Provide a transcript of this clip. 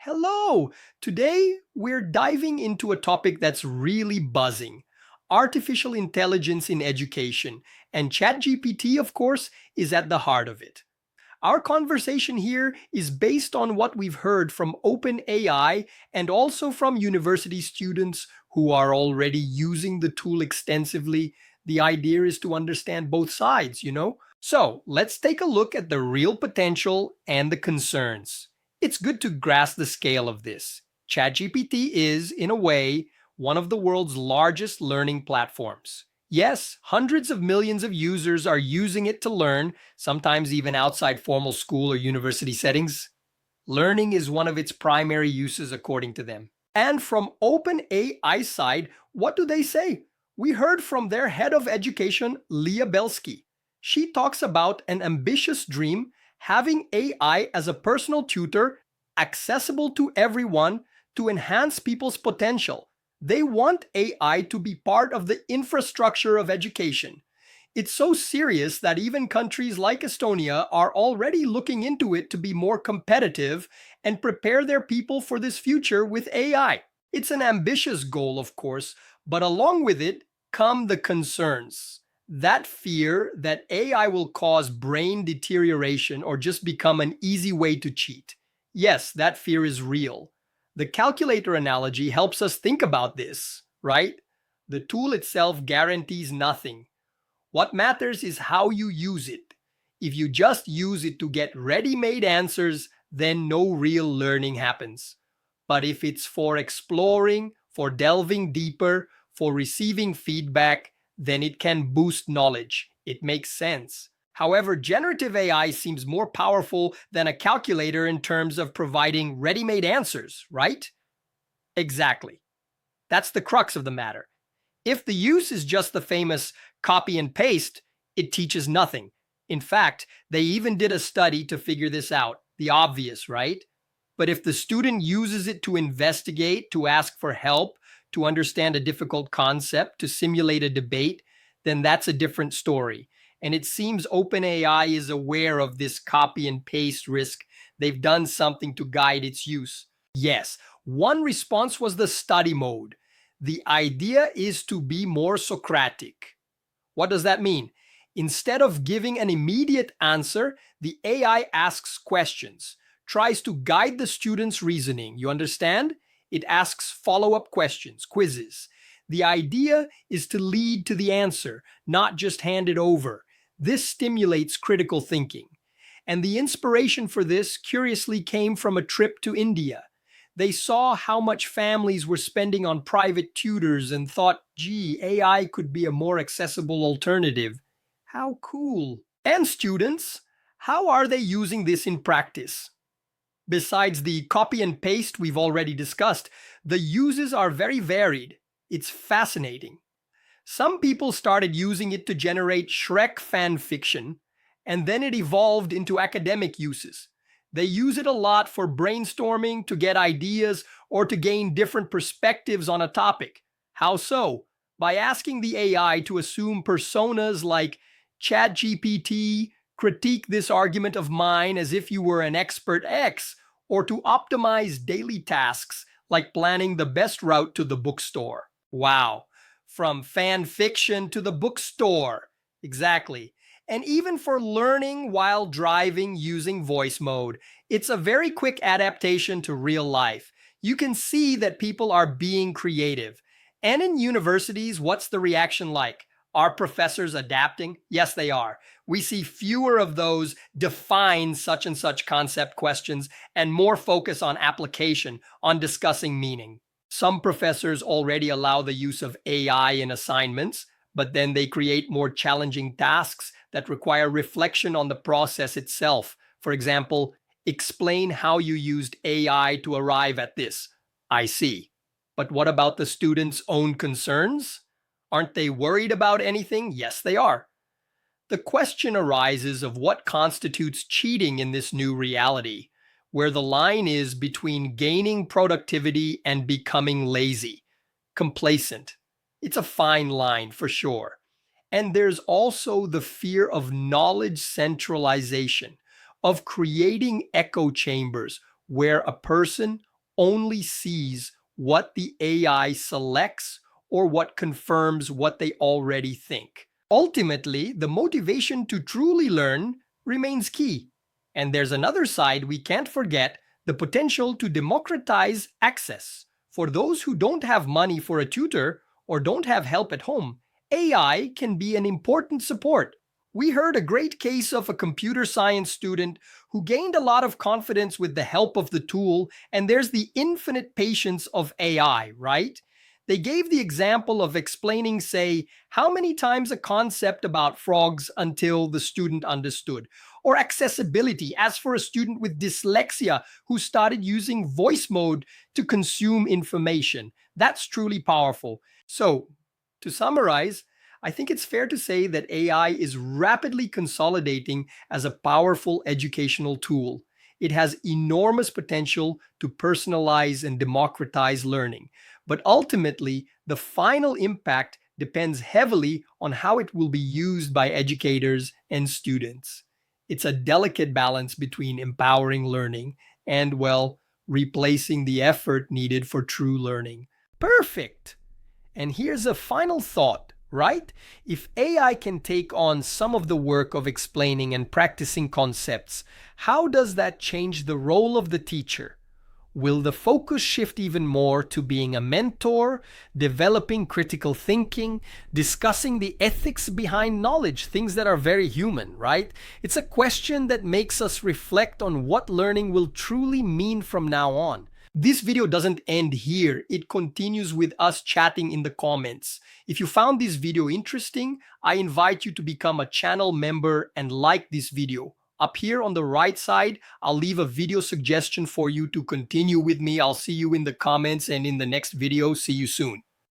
Hello! Today we're diving into a topic that's really buzzing: artificial intelligence in education. And ChatGPT, of course, is at the heart of it. Our conversation here is based on what we've heard from OpenAI and also from university students who are already using the tool extensively. The idea is to understand both sides. So let's take a look at the real potential and the concerns. It's good to grasp the scale of this. ChatGPT is, in a way, one of the world's largest learning platforms. Yes, hundreds of millions of users are using it to learn, sometimes even outside formal school or university settings. Learning is one of its primary uses, according to them. And from OpenAI's side, what do they say? We heard from their head of education, Leah Belsky. She talks about an ambitious dream: having AI as a personal tutor, accessible to everyone, to enhance people's potential. They want AI to be part of the infrastructure of education. It's so serious that even countries like Estonia are already looking into it to be more competitive and prepare their people for this future with AI. It's an ambitious goal, of course, but along with it come the concerns. That fear that AI will cause brain deterioration or just become an easy way to cheat. Yes, that fear is real. The calculator analogy helps us think about this, right? The tool itself guarantees nothing. What matters is how you use it. If you just use it to get ready-made answers, then no real learning happens. But if it's for exploring, for delving deeper, for receiving feedback, then it can boost knowledge. It makes sense. However, generative AI seems more powerful than a calculator in terms of providing ready-made answers, right? Exactly. That's the crux of the matter. If the use is just the famous copy and paste, it teaches nothing. In fact, they even did a study to figure this out. The obvious, right? But if the student uses it to investigate, to ask for help, to understand a difficult concept, to simulate a debate, then that's a different story. And it seems OpenAI is aware of this copy and paste risk. They've done something to guide its use. Yes, one response was the study mode. The idea is to be more Socratic. What does that mean? Instead of giving an immediate answer, the AI asks questions, tries to guide the student's reasoning. You understand? It asks follow-up questions, quizzes. The idea is to lead to the answer, not just hand it over. This stimulates critical thinking. And the inspiration for this, curiously, came from a trip to India. They saw how much families were spending on private tutors and thought, gee, AI could be a more accessible alternative. How cool. And students, how are they using this in practice? Besides the copy and paste we've already discussed, the uses are very varied. It's fascinating. Some people started using it to generate Shrek fan fiction, and then it evolved into academic uses. They use it a lot for brainstorming, to get ideas, or to gain different perspectives on a topic. How so? By asking the AI to assume personas like ChatGPT, critique this argument of mine as if you were an expert X, or to optimize daily tasks like planning the best route to the bookstore. Wow. From fan fiction to the bookstore. Exactly. And even for learning while driving using voice mode. It's a very quick adaptation to real life. You can see that people are being creative. And in universities, what's the reaction like? Are professors adapting? Yes, they are. We see fewer of those define such and such concept questions and more focus on application, on discussing meaning. Some professors already allow the use of AI in assignments, but then they create more challenging tasks that require reflection on the process itself. For example, explain how you used AI to arrive at this. I see. But what about the students' own concerns? Aren't they worried about anything? Yes, they are. The question arises of what constitutes cheating in this new reality, where the line is between gaining productivity and becoming lazy, complacent. It's a fine line for sure. And there's also the fear of knowledge centralization, of creating echo chambers where a person only sees what the AI selects or what confirms what they already think. Ultimately, the motivation to truly learn remains key. And there's another side we can't forget: the potential to democratize access. For those who don't have money for a tutor or don't have help at home, AI can be an important support. We heard a great case of a computer science student who gained a lot of confidence with the help of the tool, and there's the infinite patience of AI, right? They gave the example of explaining, say, how many times a concept about frogs until the student understood, or accessibility, as for a student with dyslexia who started using voice mode to consume information. That's truly powerful. So, to summarize, I think it's fair to say that AI is rapidly consolidating as a powerful educational tool. It has enormous potential to personalize and democratize learning, but ultimately, the final impact depends heavily on how it will be used by educators and students. It's a delicate balance between empowering learning and, well, replacing the effort needed for true learning. Perfect! And here's a final thought, right? If AI can take on some of the work of explaining and practicing concepts, how does that change the role of the teacher? Will the focus shift even more to being a mentor, developing critical thinking, discussing the ethics behind knowledge, things that are very human, right? It's a question that makes us reflect on what learning will truly mean from now on. This video doesn't end here. It continues with us chatting in the comments. If you found this video interesting, I invite you to become a channel member and like this video. Up here on the right side, I'll leave a video suggestion for you to continue with me. I'll see you in the comments and in the next video. See you soon.